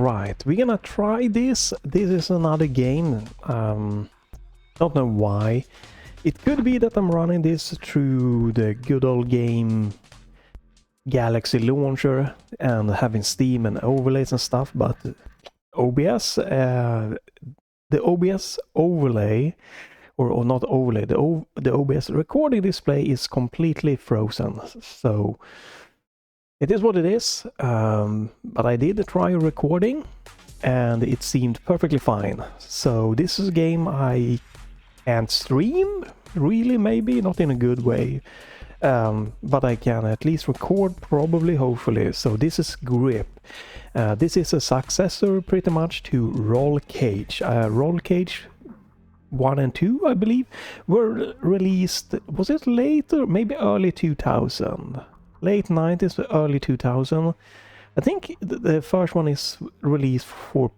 Right, we're gonna try this. This is another game. Don't know why. It could be that I'm running this through the good old game Galaxy launcher and having Steam and overlays and stuff, but OBS, the OBS overlay, or not overlay, the OBS recording display is completely frozen. So it is what it is, but I did try recording and it seemed perfectly fine. So this is a game I can't stream, really, maybe, not in a good way. But I can at least record, probably, hopefully. So this is Grip. This is a successor pretty much to Roll Cage. Roll Cage 1 and 2, I believe, were released, was it later? Maybe early 2000. Late 90s, early 2000. I think the first one is released for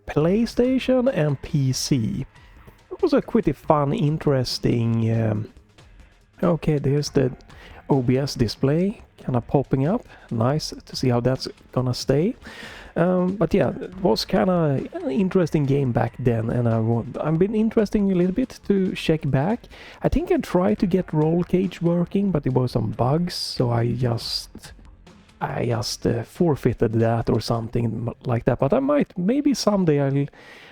PlayStation and PC. It was a pretty fun, interesting... Okay, there's the OBS display kind of popping up. Nice to see how that's gonna stay. But yeah, it was kind of an interesting game back then, and I've been interesting a little bit to check back. I think I tried to get Roll Cage working, but there were some bugs, so I just forfeited that or something like that. But I might, maybe someday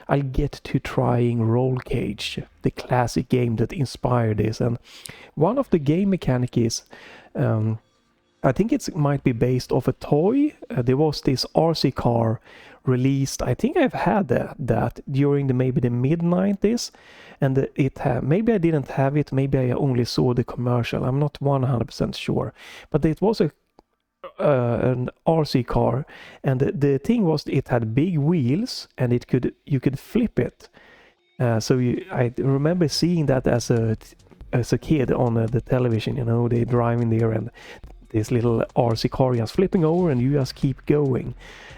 I'll get to trying Roll Cage, the classic game that inspired this. And one of the game mechanic is, I think it might be based off a toy. There was this RC car released. I think I've had that during maybe the mid-90s, and maybe I didn't have it. Maybe I only saw the commercial. I'm not 100% sure, but it was an RC car, and the thing was it had big wheels and you could flip it. I remember seeing that as a kid on the television. You know, they driving there and this little RC car just flipping over and you just keep going.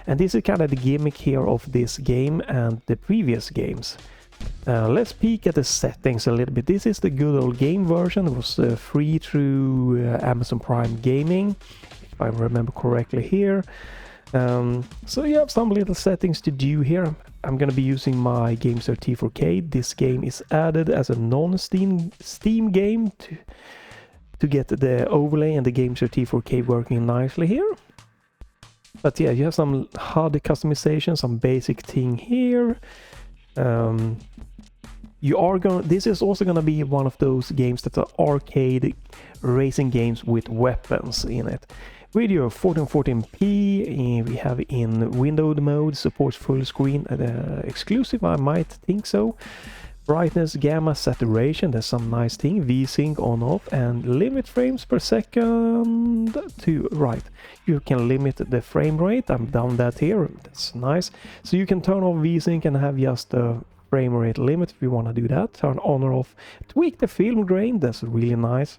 And this is kind of the gimmick here of this game and the previous games. Let's peek at the settings a little bit. This is the good old game version. It was free through Amazon Prime Gaming, if I remember correctly here. So you have some little settings to do here. I'm gonna be using my Gamesir T4 Kaleid. This game is added as a non-Steam game to get the overlay and the Gamesir T4 Kaleid working nicely here. But yeah, you have some HUD customization, some basic thing here. This is also gonna be one of those games that are arcade racing games with weapons in it. Video 1440p, we have in windowed mode, supports full screen, exclusive, I might think so. Brightness, gamma, saturation, there's some nice thing, VSync on off, and limit frames per second to, right, you can limit the frame rate, I'm down that here, that's nice. So you can turn off VSync and have just a frame rate limit if you want to do that, turn on or off, tweak the film grain, that's really nice.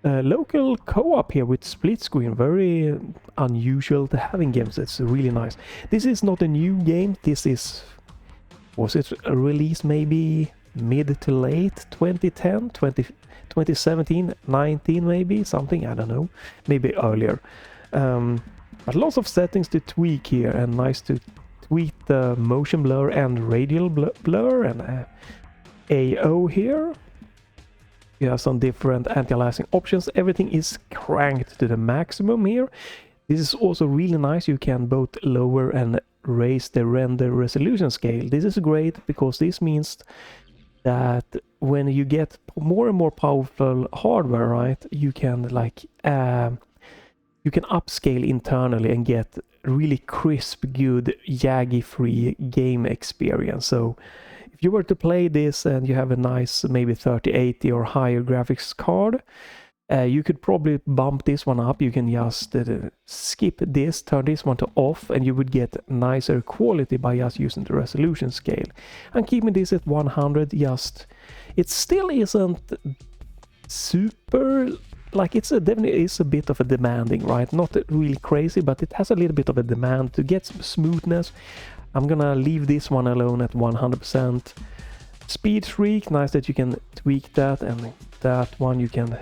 Local co-op here with split screen, very unusual to have in games, that's really nice. This is not a new game, this is, was it released maybe mid to late 2010, 2017, 19 maybe, something, I don't know, maybe earlier. But lots of settings to tweak here, and nice to tweak the motion blur and radial blur and AO here. You have some different anti-aliasing options. Everything is cranked to the maximum here. This is also really nice. You can both lower and raise the render resolution scale. This is great because this means that when you get more and more powerful hardware, right, you can like you can upscale internally and get really crisp, good, jaggy-free game experience. So if you were to play this and you have a nice maybe 3080 or higher graphics card, you could probably bump this one up. You can just skip this, turn this one to off, and you would get nicer quality by just using the resolution scale. And keeping this at 100, it still isn't super, like definitely is a bit of a demanding, right? Not really crazy, but it has a little bit of a demand to get some smoothness. I'm gonna leave this one alone at 100%. Speed Shriek, nice that you can tweak that, and that one you can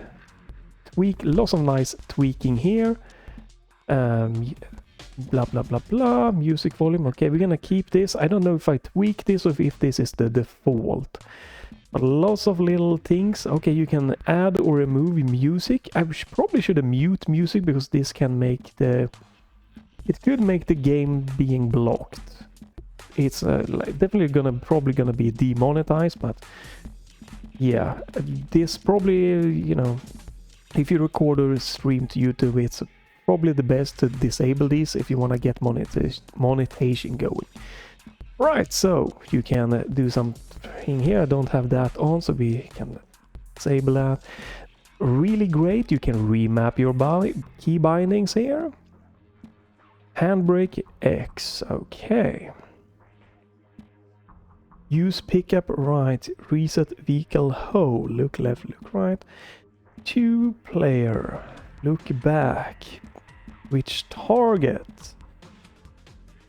tweak. Lots of nice tweaking here. blah blah blah blah, music volume. Okay, we're gonna keep this. I don't know if I tweak this or if this is the default. But lots of little things. Okay, you can add or remove music. I probably should mute music because this can make the... It could make the game being blocked. It's definitely probably gonna be demonetized, but yeah, this probably, you know, if you record or stream to YouTube, it's probably the best to disable these if you want to get monetization going. Right, so you can do something here. I don't have that on, so we can disable that. Really great, you can remap your key bindings here. Handbrake X, okay. Use pickup right, reset vehicle hold, look left, look right. 2 player, look back, which target?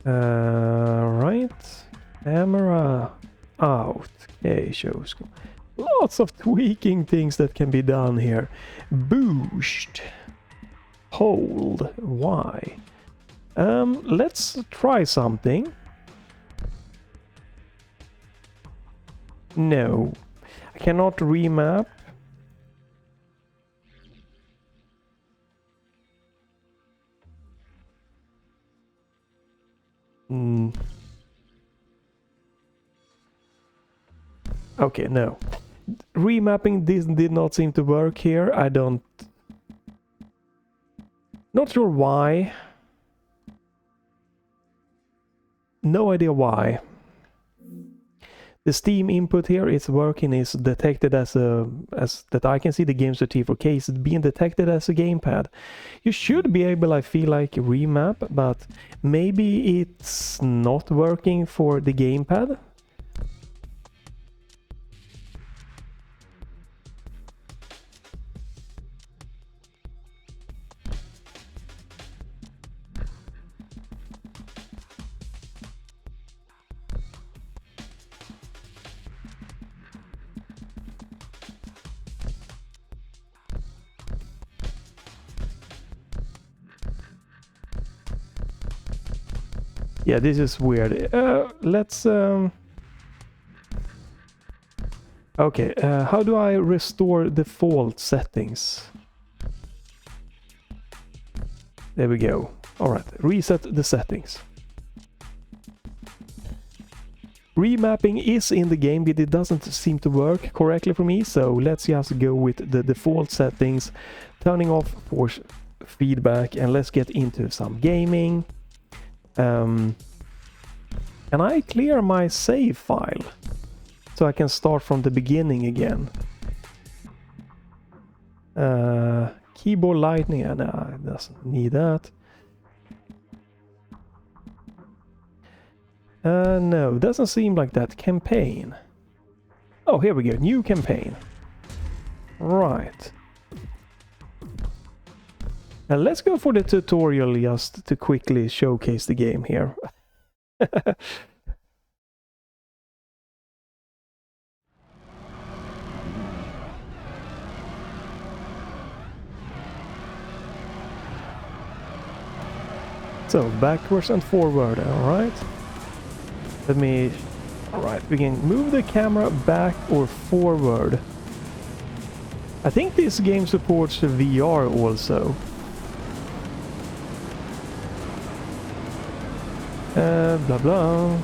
Right, camera out, okay, shows. Lots of tweaking things that can be done here. Boost, hold, Y. Let's try something. No, I cannot remap. Okay, no. Remapping this did not seem to work here. I don't... Not sure why. No idea why. The Steam input here is working, is detected as that I can see the Gamesir T4 Kaleid is being detected as a gamepad. You should be able, I feel like, remap, but maybe it's not working for the gamepad. Yeah, this is weird. Let's... Okay, how do I restore default settings? There we go. Alright, reset the settings. Remapping is in the game, but it doesn't seem to work correctly for me, so let's just go with the default settings, turning off force feedback, and let's get into some gaming. Can I clear my save file so I can start from the beginning again? Keyboard lightning, no, it doesn't need that. No, doesn't seem like that. Campaign. Oh, here we go. New campaign. Right. Now let's go for the tutorial just to quickly showcase the game here. So, backwards and forward, alright. Let me... Alright, we can move the camera back or forward. I think this game supports VR also. Blah blah.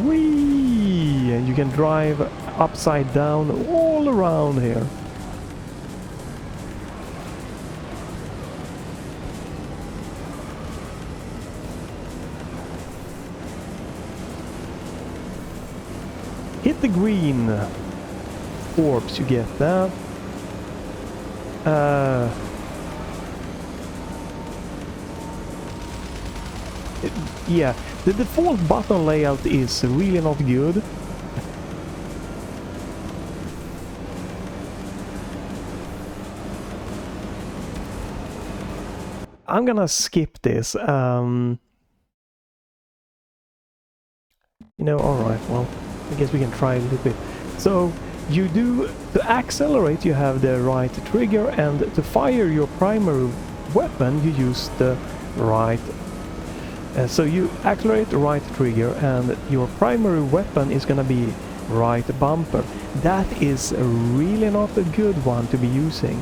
Whee! And you can drive upside down all around here. Hit the green orbs, you get that. Yeah, the default button layout is really not good. I'm gonna skip this. You know, alright, well, I guess we can try a little bit. So, to accelerate you have the right trigger, and to fire your primary weapon you use the right. So you accelerate the right trigger and your primary weapon is gonna be right bumper. That is really not a good one to be using.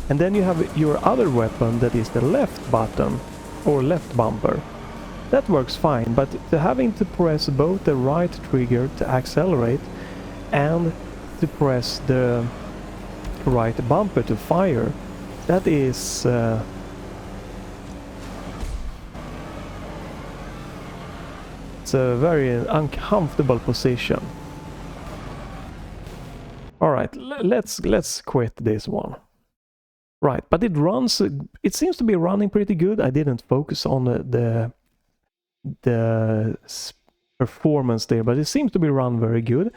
And then you have your other weapon that is the left button or left bumper. That works fine, but having to press both the right trigger to accelerate and to press the right bumper to fire, that is it's a very uncomfortable position. Alright, let's quit this one. Right, but it runs, it seems to be running pretty good. I didn't focus on the performance there, but it seems to be run very good.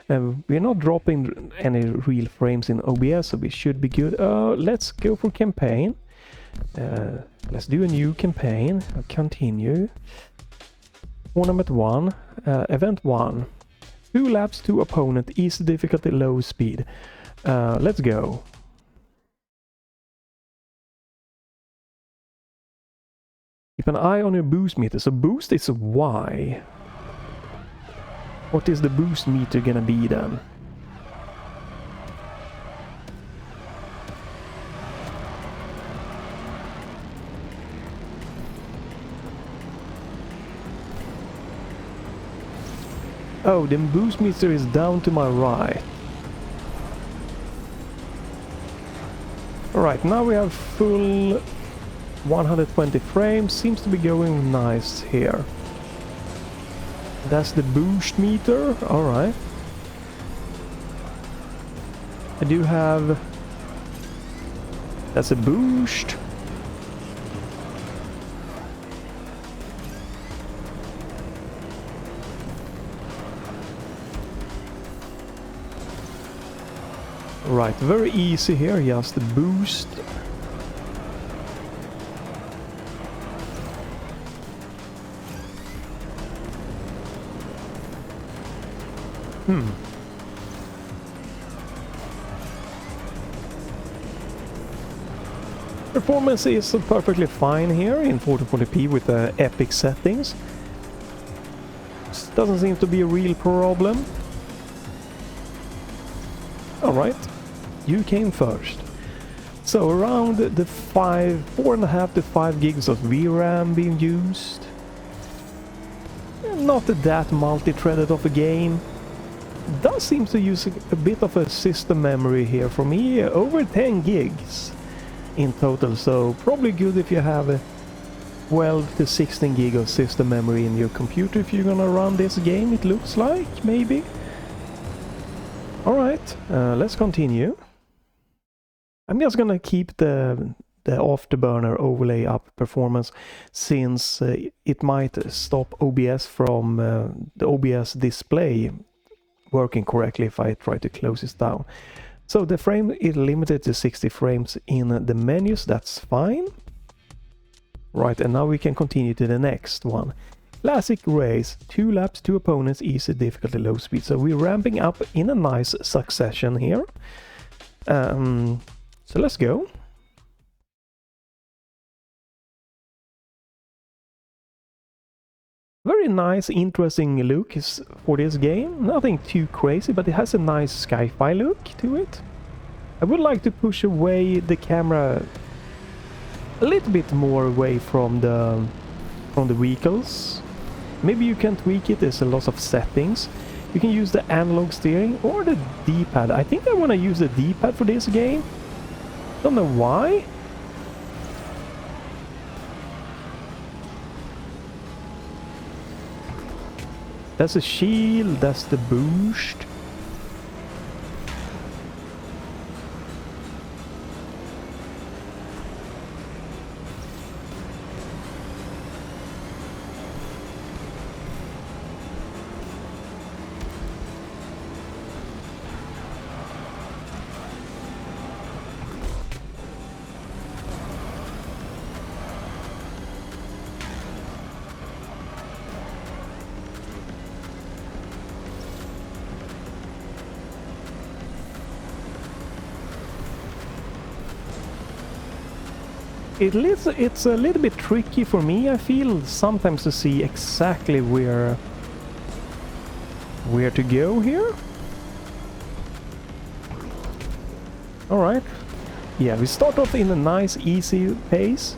We're not dropping any real frames in OBS, so we should be good. Let's go for campaign. Let's do a new campaign. Continue. Tournament 1, event 1. 2 laps, 2 opponent, easy difficulty, low speed. Let's go. Keep an eye on your boost meter. So boost is Y. What is the boost meter gonna be then? Oh, the boost meter is down to my right. Alright, now we have full 120 frames. Seems to be going nice here. That's the boost meter. Alright. I do have... That's a boost. Right, very easy here, just the boost. Performance is perfectly fine here in 1440p with the epic settings. Doesn't seem to be a real problem. Alright, you came first. So around the 4.5 to 5 gigs of VRAM being used. Not that multi-threaded of a game. Does seem to use a bit of a system memory here for me, over 10 gigs in total, so probably good if you have a 12 to 16 gig of system memory in your computer if you're gonna run this game, it looks like, maybe. Alright, let's continue. I'm just gonna keep the afterburner overlay up performance, since it might stop OBS from the OBS display working correctly if I try to close this down. So the frame is limited to 60 frames in the menus, that's fine. Right, and now we can continue to the next one. Classic race, 2 laps, 2 opponents, easy difficulty, low speed. So we're ramping up in a nice succession here. So let's go. Very nice, interesting look for this game. Nothing too crazy, but it has a nice sci-fi look to it. I would like to push away the camera a little bit more away from the vehicles. Maybe you can tweak it. There's a lot of settings. You can use the analog steering or the D-pad. I think I want to use the D-pad for this game. Don't know why. That's a shield, that's the boost. It's a little bit tricky for me, I feel, sometimes to see exactly where to go here. Alright. Yeah, we start off in a nice, easy pace.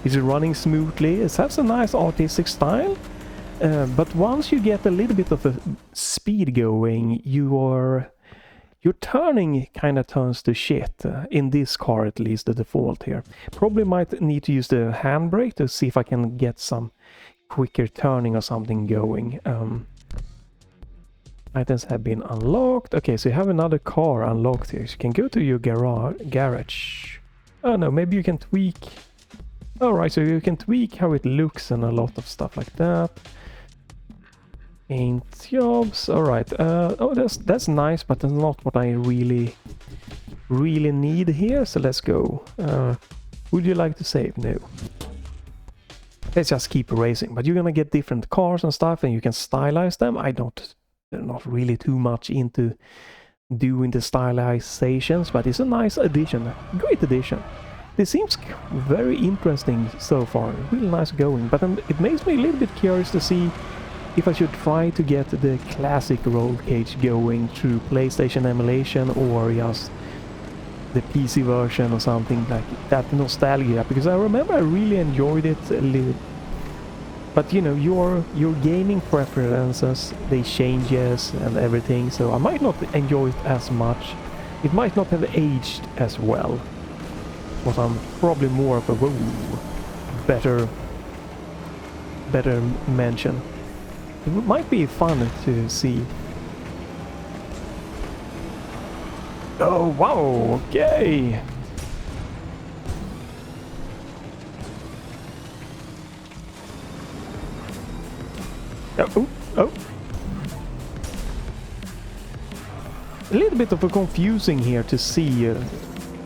It's running smoothly. It has a nice artistic style. But once you get a little bit of a speed going, your turning kind of turns to shit. In this car, at least, the default here. Probably might need to use the handbrake to see if I can get some quicker turning or something going. Items have been unlocked. Okay, so you have another car unlocked here. So you can go to your garage. Oh no, maybe you can tweak. Alright, so you can tweak how it looks and a lot of stuff like that. Paint jobs. Alright. Oh, that's nice, but that's not what I really need here. So let's go. Would you like to save? No. Let's just keep racing. But you're gonna get different cars and stuff, and you can stylize them. They're not really too much into doing the stylizations, but it's a nice addition. Great addition. This seems very interesting so far. Really nice going, but it makes me a little bit curious to see if I should try to get the classic roll cage going through PlayStation emulation or just the PC version or something like that nostalgia, because I remember I really enjoyed it a little. But you know, your gaming preferences, they changes and everything, so I might not enjoy it as much. It might not have aged as well. But I'm probably more of a better mention. It might be fun to see. Oh wow, okay. Oh. A little bit of a confusing here to see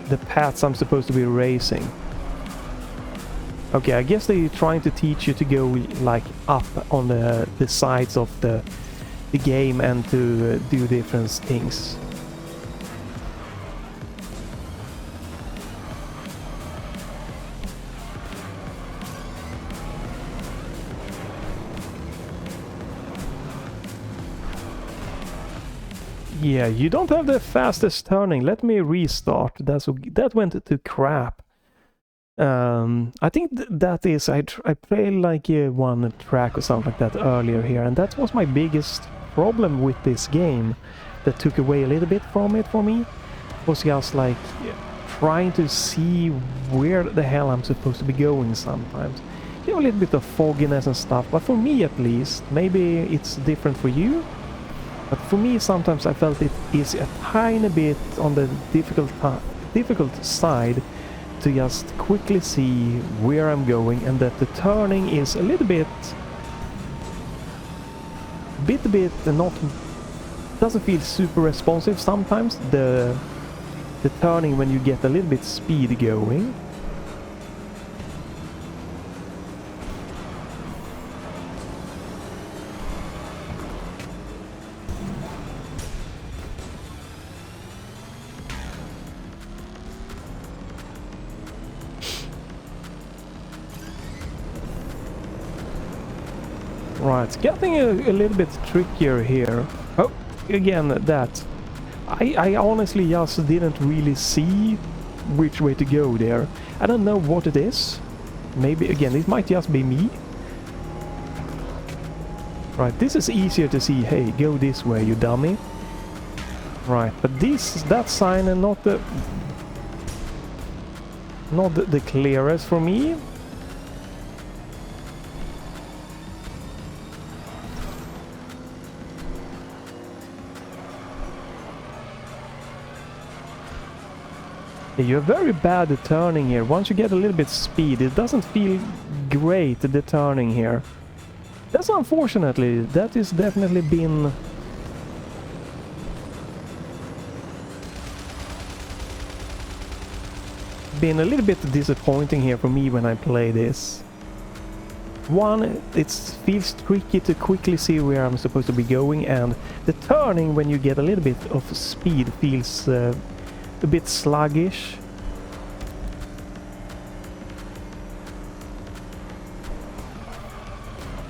the paths I'm supposed to be racing. Okay, I guess they're trying to teach you to go like up on the sides of the game and to do different things. Yeah, you don't have the fastest turning. Let me restart. That went to crap. I think that is... I played like one track or something like that earlier here, and that was my biggest problem with this game that took away a little bit from it for me. Was just like trying to see where the hell I'm supposed to be going sometimes. You know, a little bit of fogginess and stuff, but for me at least, maybe it's different for you. But for me, sometimes I felt it is a tiny bit on the difficult side to just quickly see where I'm going, and that the turning is a little bit not, doesn't feel super responsive sometimes. The turning when you get a little bit speed going. Right, it's getting a little bit trickier here. Oh, again, that. I honestly just didn't really see which way to go there. I don't know what it is. Maybe, again, it might just be me. Right, this is easier to see. Hey, go this way, you dummy. Right, but that sign and not the clearest for me. You're very bad at turning here. Once you get a little bit speed, it doesn't feel great, the turning here. That's unfortunately, that is definitely been a little bit disappointing here for me when I play this. One, it feels tricky to quickly see where I'm supposed to be going, and the turning when you get a little bit of speed feels a bit sluggish.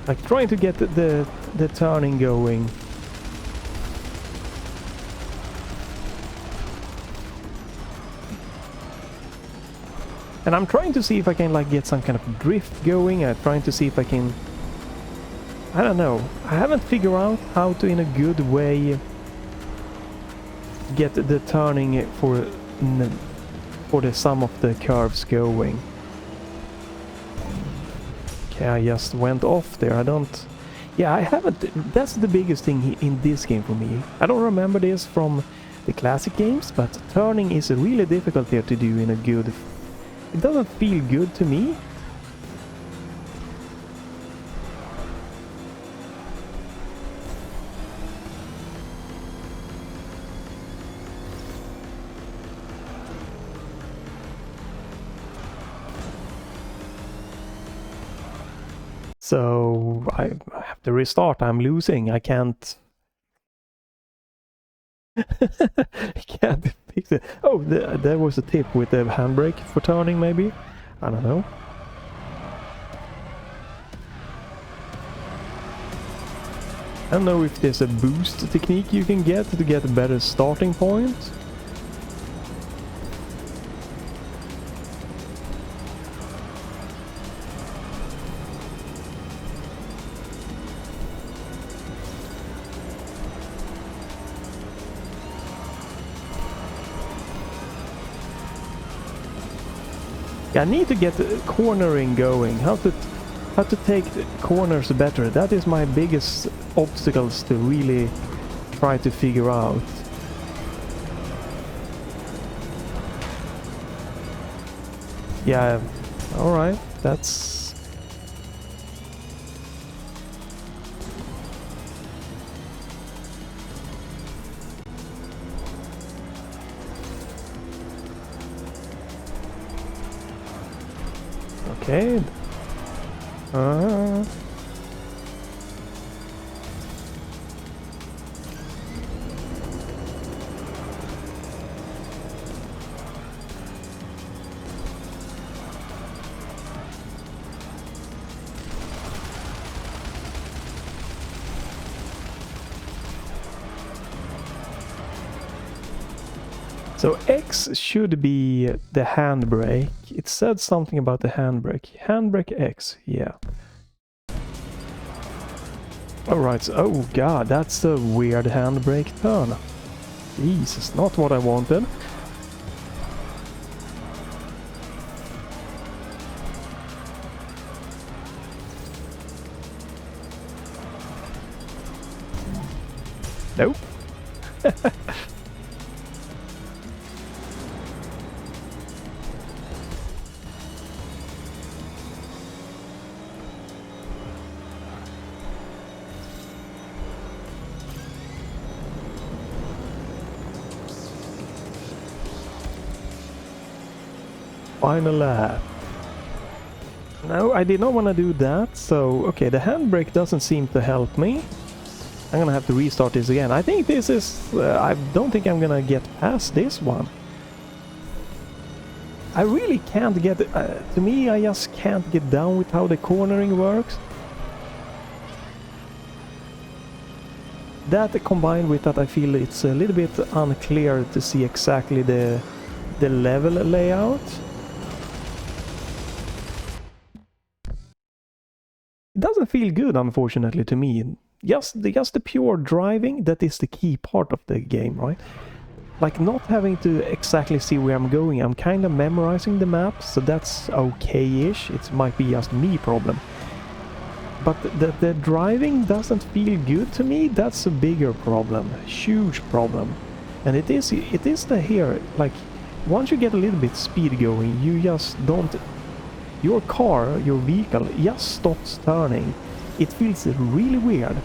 Like trying to get the turning going. And I'm trying to see if I can like get some kind of drift going. I'm trying to see if I can... I don't know. I haven't figured out how to in a good way get the turning for the sum of the curves going. Okay, I just went off there. I don't... Yeah, I haven't... That's the biggest thing in this game for me. I don't remember this from the classic games, but turning is really difficult here to do in a good... It doesn't feel good to me. So I have to restart. I'm losing. I can't... I can't fix it. Oh, there was a tip with the handbrake for turning, maybe? I don't know. I don't know if there's a boost technique you can get to get a better starting point. I need to get the cornering going. How to take the corners better. That is my biggest obstacles to really try to figure out. Yeah, alright, that's... Okay. So X should be the handbrake. It said something about the handbrake. Handbrake X, yeah. Alright, so, oh god, that's a weird handbrake turn. Jesus, not what I wanted. Nope. Final lap. No, I did not want to do that, so okay, the handbrake doesn't seem to help me. I'm gonna have to restart this again. I think this is... I don't think I'm gonna get past this one. I really can't get... to me, I just can't get down with how the cornering works. That combined with that, I feel it's a little bit unclear to see exactly the level layout. It doesn't feel good, unfortunately, to me. Just the pure driving, that is the key part of the game, right? Like, not having to exactly see where I'm going. I'm kind of memorizing the map, so that's okay-ish. It might be just me problem. But the driving doesn't feel good to me. That's a bigger problem. Huge problem. And it is the here, like, once you get a little bit speed going, you just don't... Your car, your vehicle, just stops turning. It feels really weird.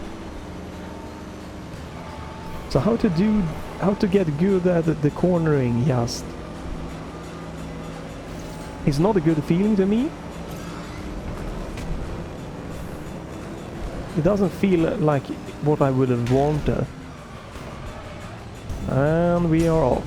So how to get good at the cornering just... It's not a good feeling to me. It doesn't feel like what I would have wanted. And we are off.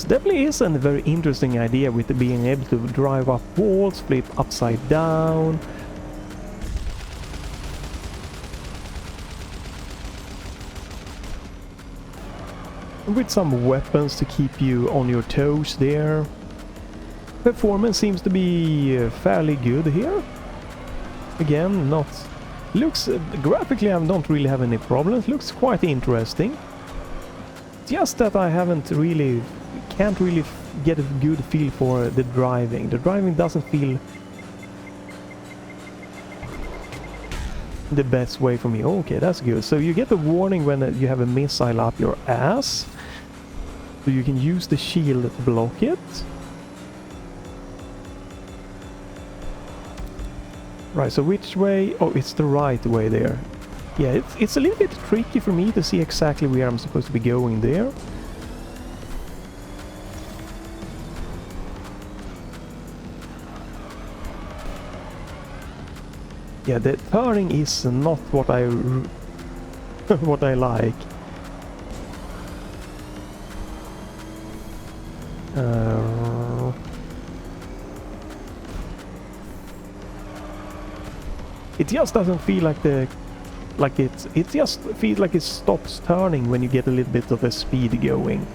So definitely is a very interesting idea with being able to drive up walls, flip upside down. With some weapons to keep you on your toes there. Performance seems to be fairly good here. Again, not... Looks... graphically I don't really have any problems. Looks quite interesting. Just that I haven't really... can't really get a good feel for the driving. The driving doesn't feel the best way for me. Okay, that's good. So you get a warning when you have a missile up your ass. So you can use the shield to block it. Right, so which way? Oh, it's the right way there. Yeah, it's a little bit tricky for me to see exactly where I'm supposed to be going there. Yeah, the turning is not what I what I like. It just doesn't feel like it just feels like it stops turning when you get a little bit of a speed going.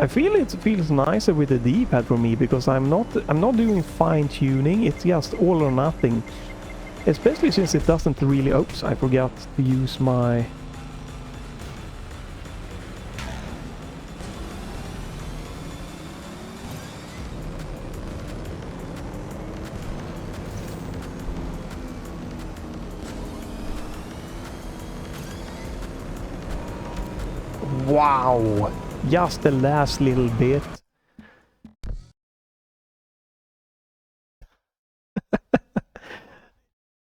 I feel it feels nicer with the D-pad for me because I'm not doing fine tuning. It's just all or nothing. Especially since it doesn't really... Oops, I forgot to use my... Wow! Just the last little bit.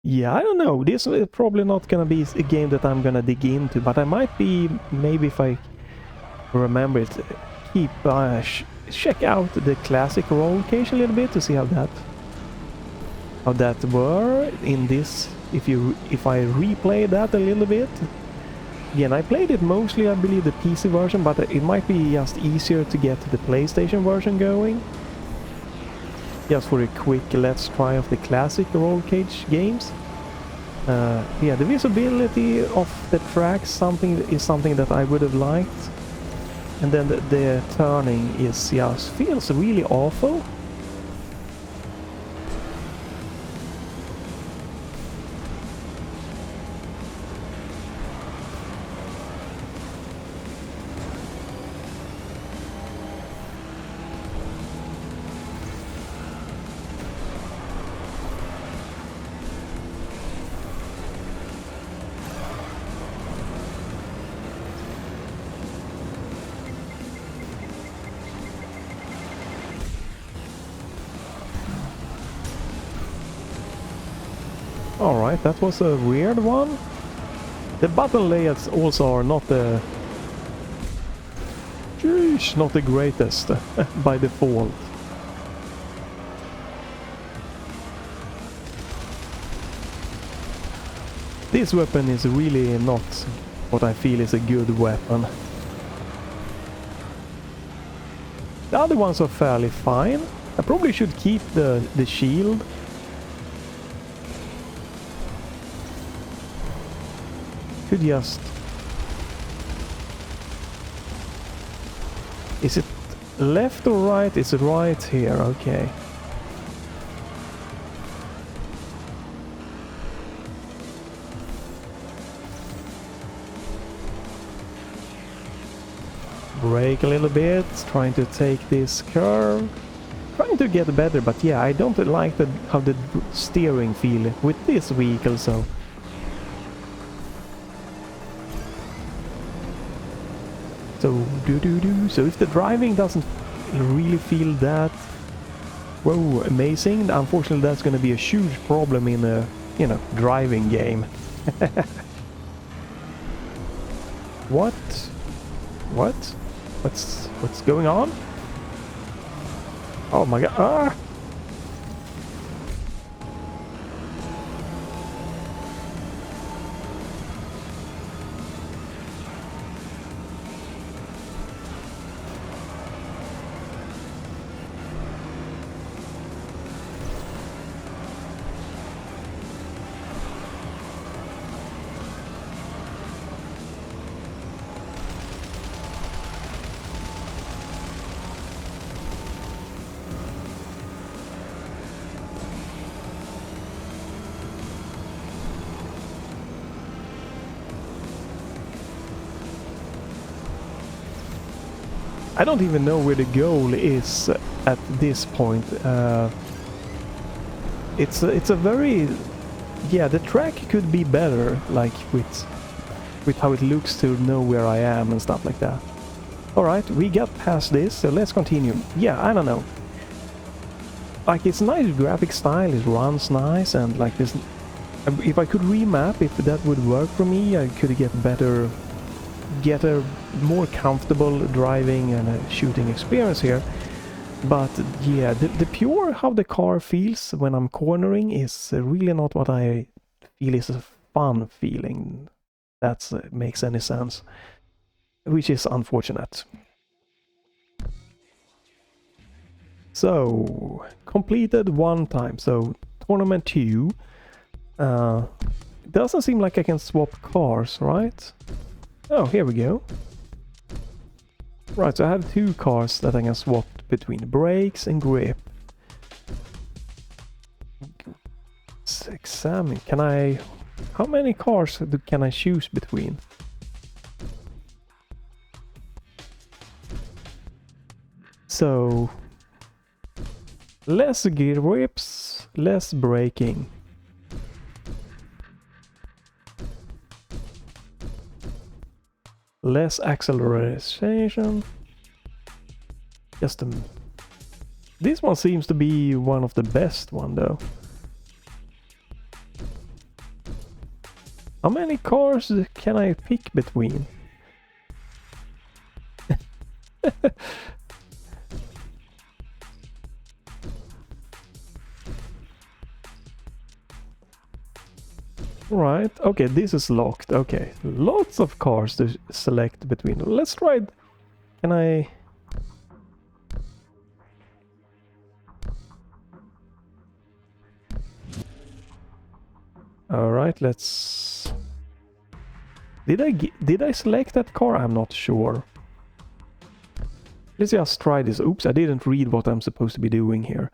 Yeah, I don't know. This is probably not gonna be a game that I'm gonna dig into, but I might be, maybe if I remember it, keep check out the classic roll cage a little bit to see how that were in this. If I replay that a little bit. Again, I played it mostly, I believe, the PC version, but it might be just easier to get the PlayStation version going. Just for a quick let's try of the classic roll cage games. Yeah, the visibility of the tracks is something that I would have liked. And then the turning is just feels really awful. Alright, that was a weird one. The button layouts also are not the... Jeez, not the greatest by default. This weapon is really not what I feel is a good weapon. The other ones are fairly fine. I probably should keep the shield. Could just... Is it left or right? It's right here, okay. Brake a little bit, trying to take this curve. Trying to get better, but yeah, I don't like how the steering feel with this vehicle, so... So so if the driving doesn't really feel that amazing, unfortunately that's going to be a huge problem in a, you know, driving game. What? What's going on? Oh my god. Ah! I don't even know where the goal is at this point. It's a very, yeah, the track could be better, like with how it looks to know where I am and stuff like that. All right, we got past this, so let's continue. Yeah, I don't know. Like, it's nice graphic style, it runs nice, and like this. If I could remap, if that would work for me, I could get a more comfortable driving and a shooting experience here. But yeah, the pure how the car feels when I'm cornering is really not what I feel is a fun feeling. That makes any sense, which is unfortunate. So completed one time. So tournament 2. Doesn't seem like I can swap cars, right? Oh, here we go. Right, so I have 2 cars that I can swap between brakes and grip. Let's examine. Can I... How many cars can I choose between? So... less grips, less braking. Less acceleration. Just this one seems to be one of the best one though. How many cars can I pick between? Right, okay, this is locked. Okay, lots of cars to select between. Let's try it. Can I... Alright, let's... Did I select that car? I'm not sure. Let's just try this. Oops, I didn't read what I'm supposed to be doing here.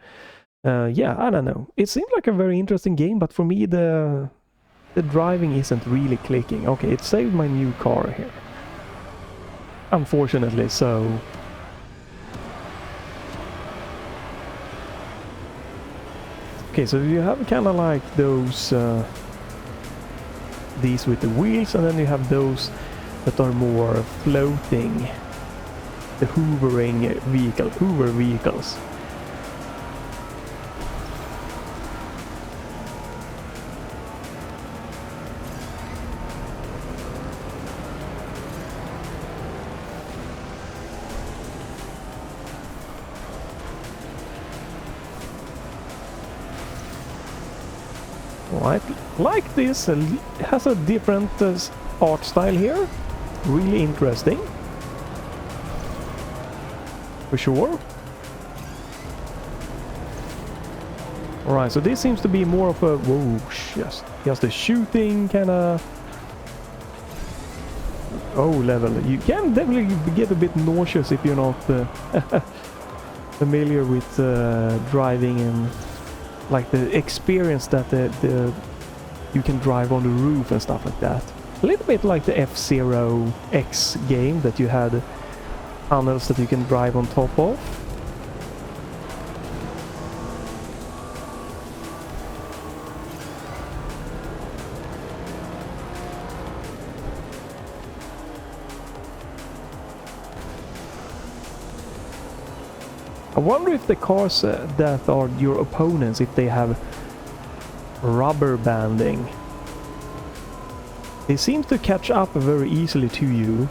Yeah, I don't know. It seemed like a very interesting game, but for me the driving isn't really clicking. Okay, it saved my new car here. Unfortunately, so... Okay, so you have kind of like those... these with the wheels, and then you have those that are more floating. The Hoover vehicles. Right, like this, it has a different art style here. Really interesting. For sure. Alright, so this seems to be more of a... Whoa, just a shooting kind of... Oh, level. You can definitely get a bit nauseous if you're not familiar with driving and... like the experience that you can drive on the roof and stuff like that. A little bit like the F-Zero X game that you had tunnels that you can drive on top of. I wonder if the cars that are your opponents, if they have rubber banding. They seem to catch up very easily to you.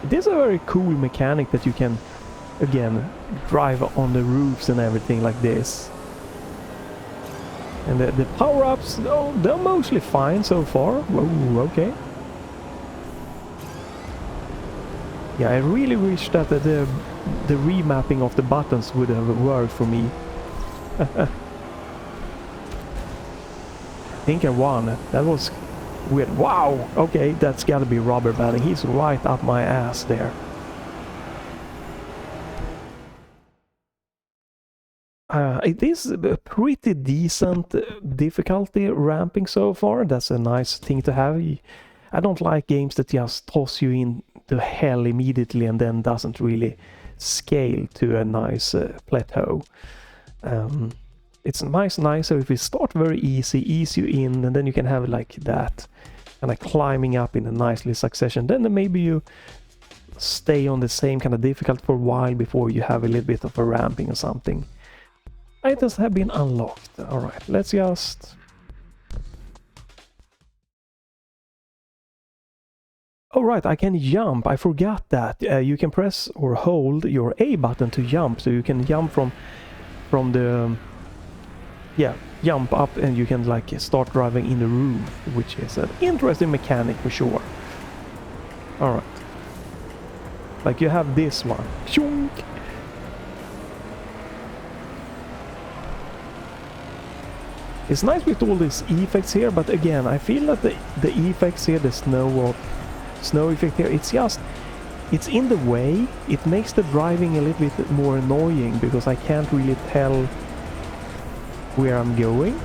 It is a very cool mechanic that you can, again, drive on the roofs and everything like this. And the power-ups, oh, they're mostly fine so far. Whoa, okay. Yeah, I really wish that the remapping of the buttons would have worked for me. I think I won. That was weird. Wow! Okay, that's gotta be rubber banding. He's right up my ass there. It is a pretty decent difficulty ramping so far. That's a nice thing to have. I don't like games that just toss you into hell immediately and then doesn't really scale to a nice plateau. It's nicer if you start very easy, ease you in, and then you can have it like that, kind of climbing up in a nicely succession. Then maybe you stay on the same kind of difficulty for a while before you have a little bit of a ramping or something. Items have been unlocked. Alright, let's just... Alright, I can jump. I forgot that. You can press or hold your A button to jump, so you can jump from the... Yeah, jump up and you can like start driving in the roof, which is an interesting mechanic for sure. Alright. Like you have this one. Shunk! It's nice with all these effects here, but again, I feel that the effects here, the snow effect here, it's in the way. It makes the driving a little bit more annoying because I can't really tell where I'm going.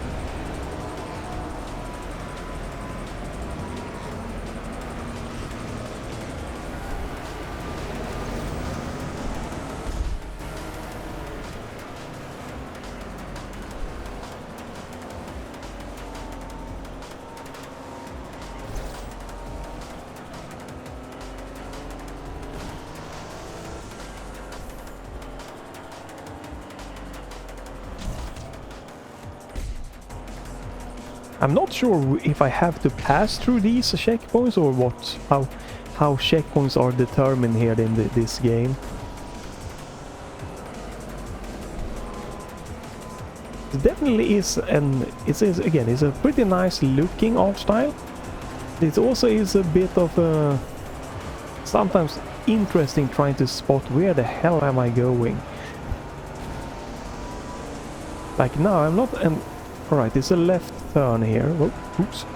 I'm not sure if I have to pass through these checkpoints or what, how checkpoints are determined here in this game. It definitely is, and it's a pretty nice looking art style. It also is a bit of a sometimes interesting trying to spot where the hell am I going. Like now I'm not an... Alright, it's a left turn here. Oh, oops.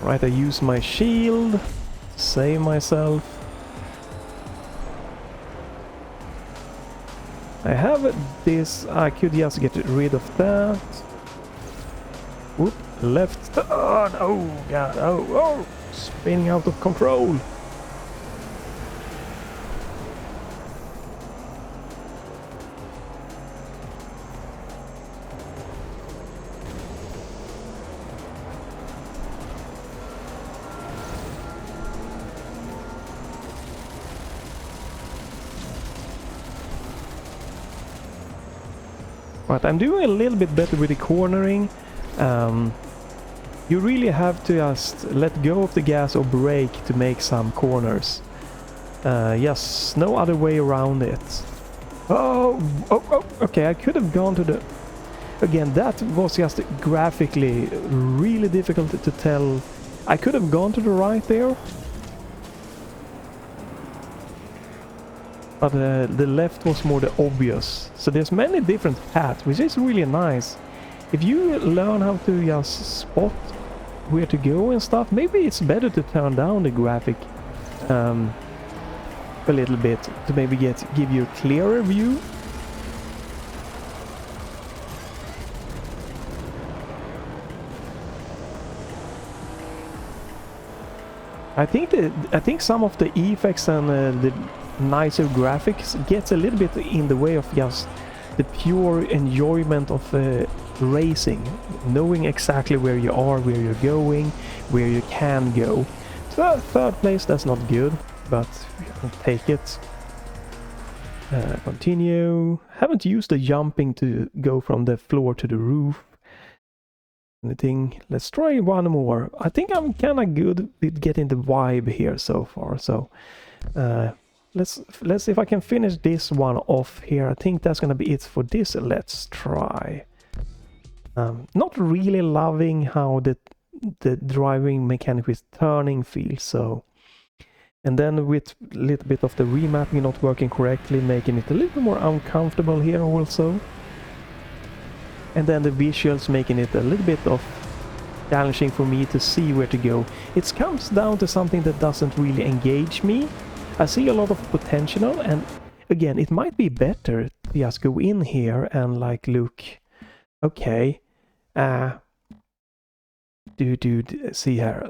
Right, I use my shield to save myself. I have this, I could just get rid of that. Whoop, left turn. Oh god, oh, spinning out of control. Right, I'm doing a little bit better with the cornering. You really have to just let go of the gas or brake to make some corners. Yes, no other way around it. Oh, okay, I could have gone to the... Again, that was just graphically really difficult to tell. I could have gone to the right there. But the left was more the obvious. So there's many different paths, which is really nice. If you learn how to just spot where to go and stuff, maybe it's better to turn down the graphic a little bit to maybe give you a clearer view. I think some of the effects and the nicer graphics gets a little bit in the way of just the pure enjoyment of racing, knowing exactly where you are, where you're going, where you can go. So third place, that's not good, but I'll take it. Continue. Haven't used the jumping to go from the floor to the roof. Anything? Let's try one more. I think I'm kind of good with getting the vibe here so far. So let's see if I can finish this one off here. I think that's gonna be it for this. Let's try. Not really loving how the driving mechanic with turning feels. So. And then with a little bit of the remapping not working correctly, making it a little bit more uncomfortable here also. And then the visuals making it a little bit of challenging for me to see where to go. It comes down to something that doesn't really engage me. I see a lot of potential, and again, it might be better to just go in here and like look, okay, see here,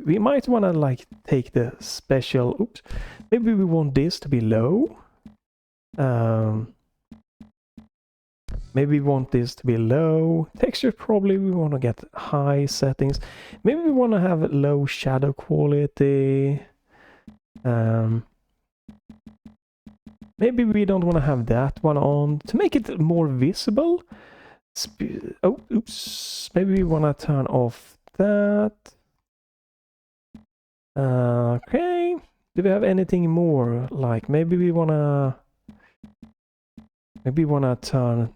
we might want to like take the special, oops, maybe we want this to be low, maybe we want this to be low, texture probably we want to get high settings, maybe we want to have low shadow quality, maybe we don't want to have that one on, to make it more visible. Oh, oops. Maybe we want to turn off that. Okay. Do we have anything more? Like, maybe we want to turn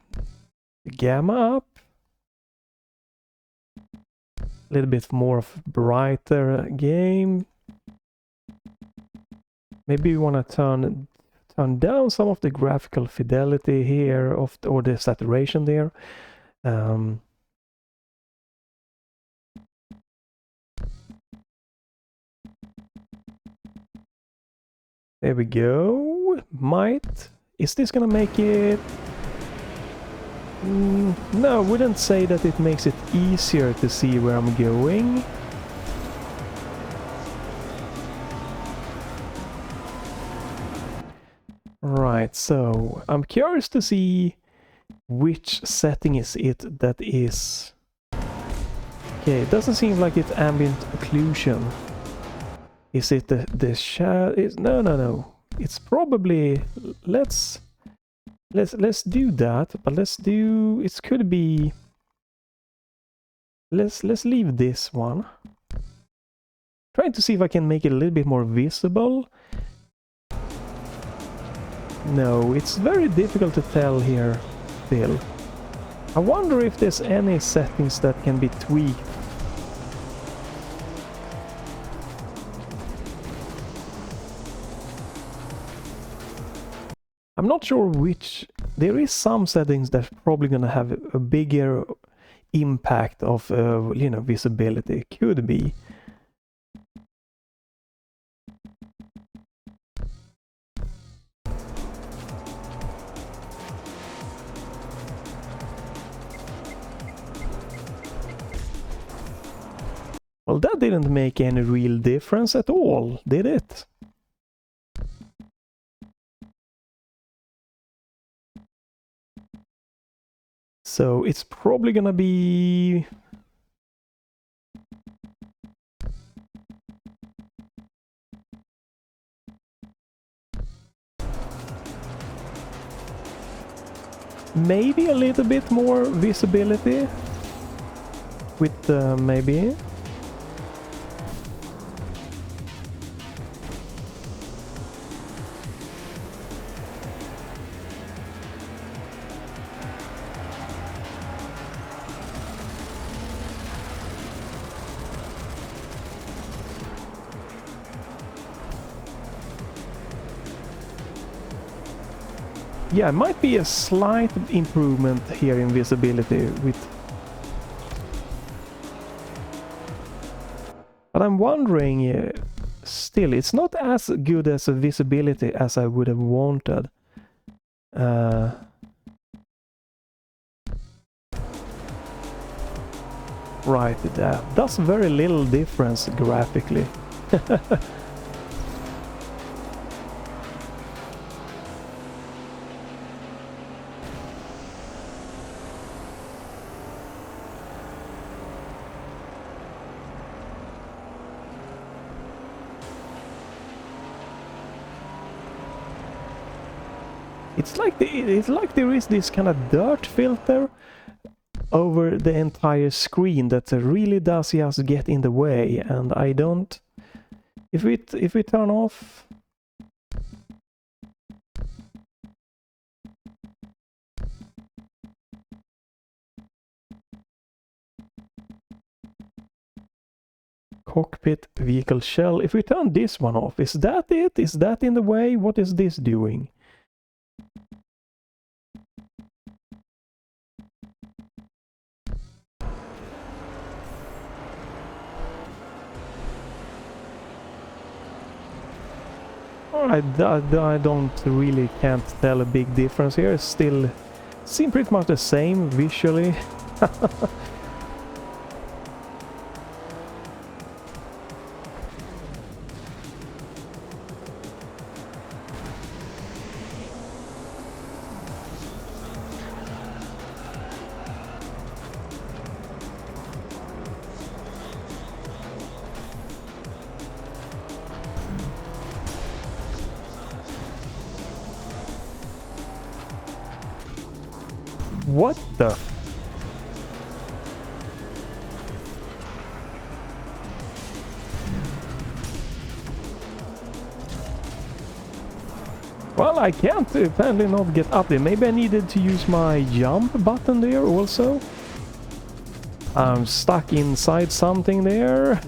the gamma up. A little bit more of brighter game. Maybe we want to turn down some of the graphical fidelity here or the saturation there. There we go. Is this gonna make it? No, I wouldn't say that it makes it easier to see where I'm going. Right, so I'm curious to see which setting is it that is... Okay, it doesn't seem like it's ambient occlusion. Is it the shadow? No. It's probably... Let's do that, but it could be... Let's leave this one. Trying to see if I can make it a little bit more visible. No, it's very difficult to tell here still. I wonder if there's any settings that can be tweaked. I'm not sure which. There is some settings that's probably gonna have a bigger impact of visibility. Could be. Well, that didn't make any real difference at all, did it? So it's probably gonna be... Maybe a little bit more visibility with maybe... Yeah, it might be a slight improvement here in visibility with... But I'm wondering, still, it's not as good as a visibility as I would have wanted. Right, that does very little difference graphically. It's like there is this kind of dirt filter over the entire screen that really does just get in the way, and I don't... If we turn off... Cockpit vehicle shell. If we turn this one off, is that it? Is that in the way? What is this doing? I don't really can't tell a big difference here. It's still seem pretty much the same visually. What the? Well, I can't apparently not get up there. Maybe I needed to use my jump button there also. I'm stuck inside something there.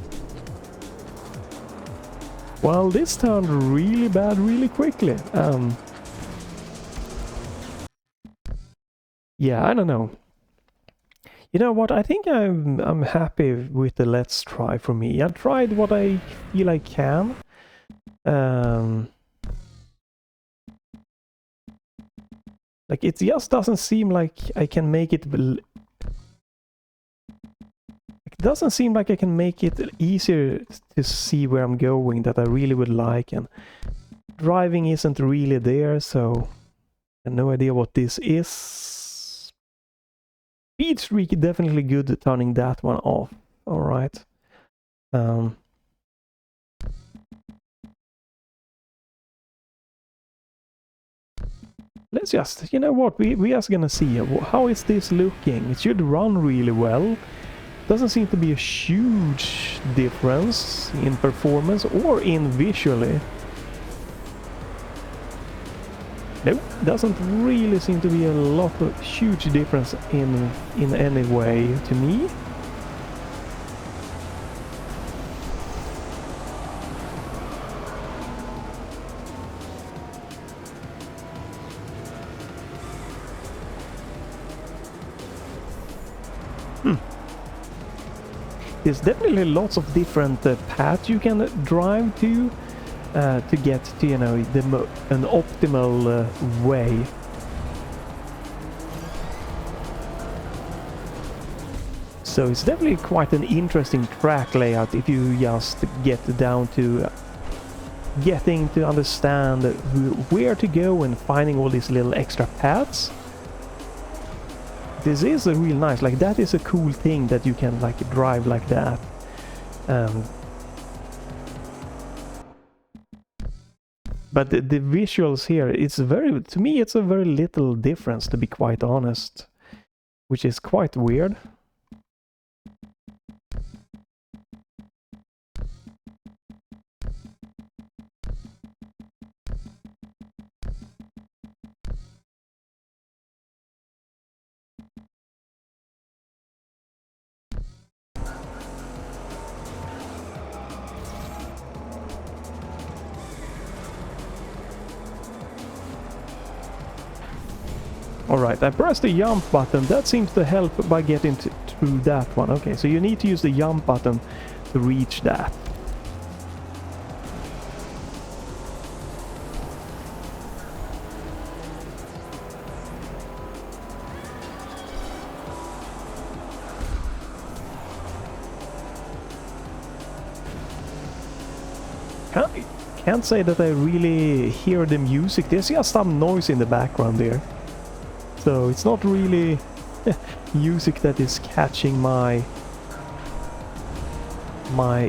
Well, this turned really bad really quickly. Yeah, I don't know. You know what? I think I'm happy with the let's try for me. I tried what I feel I can. Like it just doesn't seem like I can make it. It doesn't seem like I can make it easier to see where I'm going that I really would like, and driving isn't really there, so I have no idea what this is. Speed streak, definitely good at turning that one off. Alright. Let's just, you know what, we just gonna see how is this looking. It should run really well. Doesn't seem to be a huge difference in performance or in visually. Nope, doesn't really seem to be a lot of huge difference in any way to me. There's definitely lots of different paths you can drive to get to, you know, an optimal way. So it's definitely quite an interesting track layout if you just get down to getting to understand where to go and finding all these little extra paths. This is a real nice, like that is a cool thing that you can like drive like that. But the visuals here, it's very, to me it's a very little difference, to be quite honest, which is quite weird. Alright, I pressed the jump button. That seems to help by getting through that one. Okay, so you need to use the jump button to reach that. can't say that I really hear the music. There's just some noise in the background there. So it's not really music that is catching my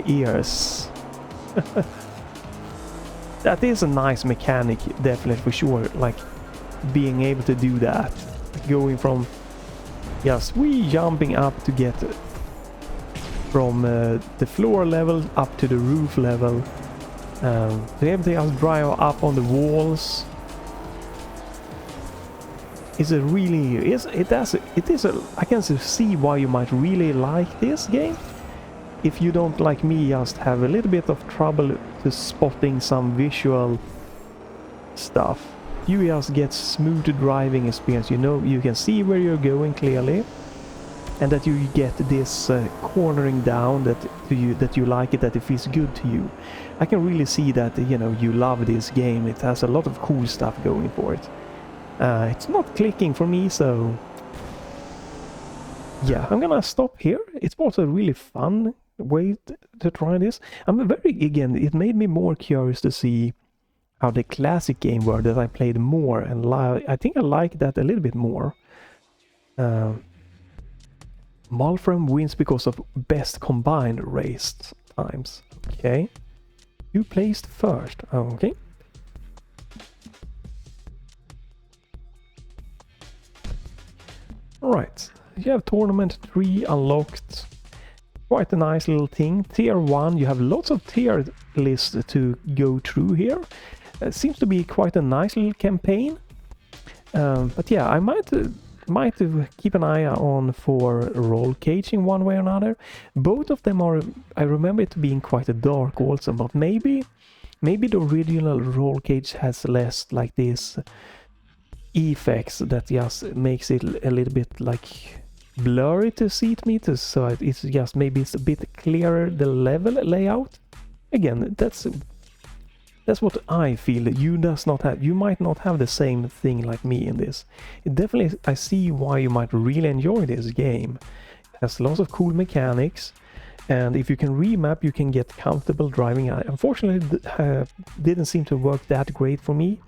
ears. That is a nice mechanic, definitely, for sure. Like being able to do that, going from jumping up to get from the floor level up to the roof level. To be able to just drive up on the walls is a really I can see why you might really like this game. If you don't, like me, just have a little bit of trouble to spotting some visual stuff, you just get smooth driving experience. You know, you can see where you're going clearly, and that you get this cornering down that you like it, that it feels good to you. I can really see that, you know, you love this game. It has a lot of cool stuff going for it. It's not clicking for me, so yeah, I'm gonna stop here. It was a really fun way to try this. Again, it made me more curious to see how the classic game were that I played more, and I think I like that a little bit more. Malfram wins because of best combined race times. Okay. You placed first. Okay. Right. You have tournament 3 unlocked. Quite a nice little thing. Tier 1, you have lots of tier lists to go through here. It seems to be quite a nice little campaign. But yeah, I might keep an eye on for roll caging one way or another. Both of them are, I remember it being quite a dark also, but maybe the original roll cage has less like this effects that just makes it a little bit like blurry to see to me, so it's just maybe it's a bit clearer, the level layout. Again, that's what I feel. You might not have the same thing like me in this. It definitely, I see why you might really enjoy this game. It has lots of cool mechanics, and if you can remap, you can get comfortable driving. Unfortunately, didn't seem to work that great for me.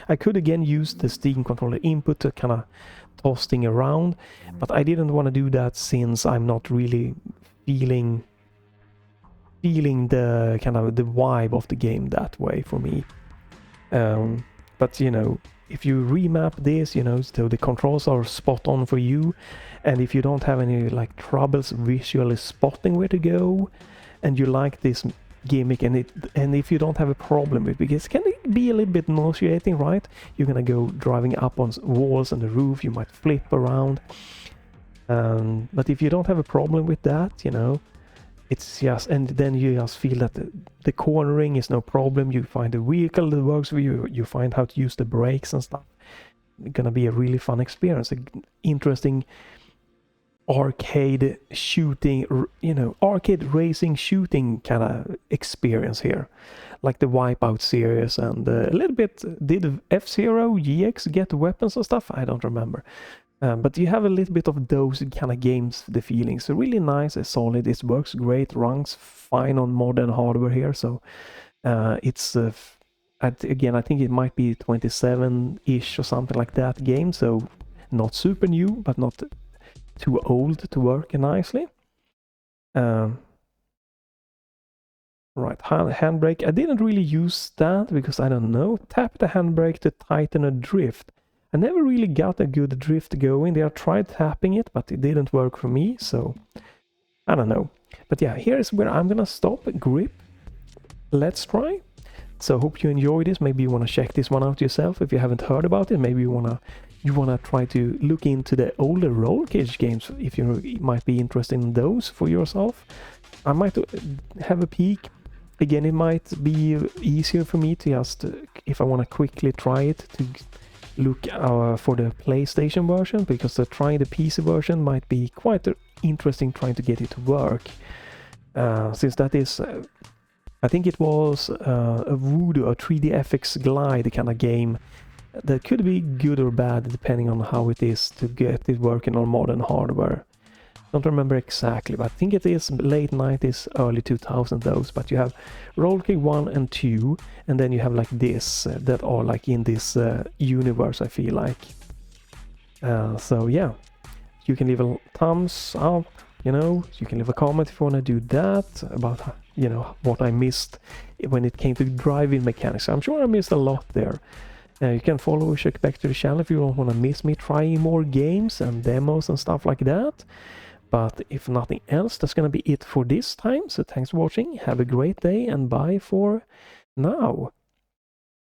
I could again use the Steam controller input to kind of toss things around, but I didn't want to do that since I'm not really feeling the kind of the vibe of the game that way for me. But you know, if you remap this, you know, so the controls are spot on for you, and if you don't have any like troubles visually spotting where to go, and you like this gimmick, and if you don't have a problem with it, because it can be a little bit nauseating, right? You're gonna go driving up on walls and the roof, you might flip around, but if you don't have a problem with that, you know, it's just, and then you just feel that the cornering is no problem. You find a vehicle that works for you, you find how to use the brakes and stuff. It's gonna be a really fun experience, an interesting arcade shooting, you know, arcade racing shooting kind of experience here, like the Wipeout series, and a little bit, did F-Zero GX get weapons and stuff? I don't remember. But you have a little bit of those kind of games, the feelings. So really nice, solid, it works great, runs fine on modern hardware here. So it's, again, I think it might be 27-ish or something like that game. So not super new, but not too old to work nicely. Right, handbrake. I didn't really use that because I don't know. Tap the handbrake to tighten a drift. I never really got a good drift going there. I tried tapping it, but it didn't work for me, so I don't know. But yeah, here's where I'm gonna stop. Grip. Let's try. So hope you enjoy this. Maybe you want to check this one out yourself if you haven't heard about it. Maybe you wanna try to look into the older roll cage games if you might be interested in those for yourself. I might have a peek. Again, it might be easier for me to just, if I want to quickly try it, to look for the PlayStation version, because trying the PC version might be quite interesting trying to get it to work. Since that is, I think it was a Voodoo, a 3D FX Glide kind of game that could be good or bad depending on how it is to get it working on modern hardware. Don't remember exactly, but I think it is late 90s, early 2000 those. But you have Roll King 1 and 2, and then you have like this that are like in this universe, I feel like. So yeah, you can leave a thumbs up, you know, you can leave a comment if you want to do that, about, you know, what I missed when it came to driving mechanics. I'm sure I missed a lot there. You can follow or check back to the channel if you don't want to miss me trying more games and demos and stuff like that. But if nothing else, that's gonna be it for this time. So thanks for watching, have a great day, and bye for now.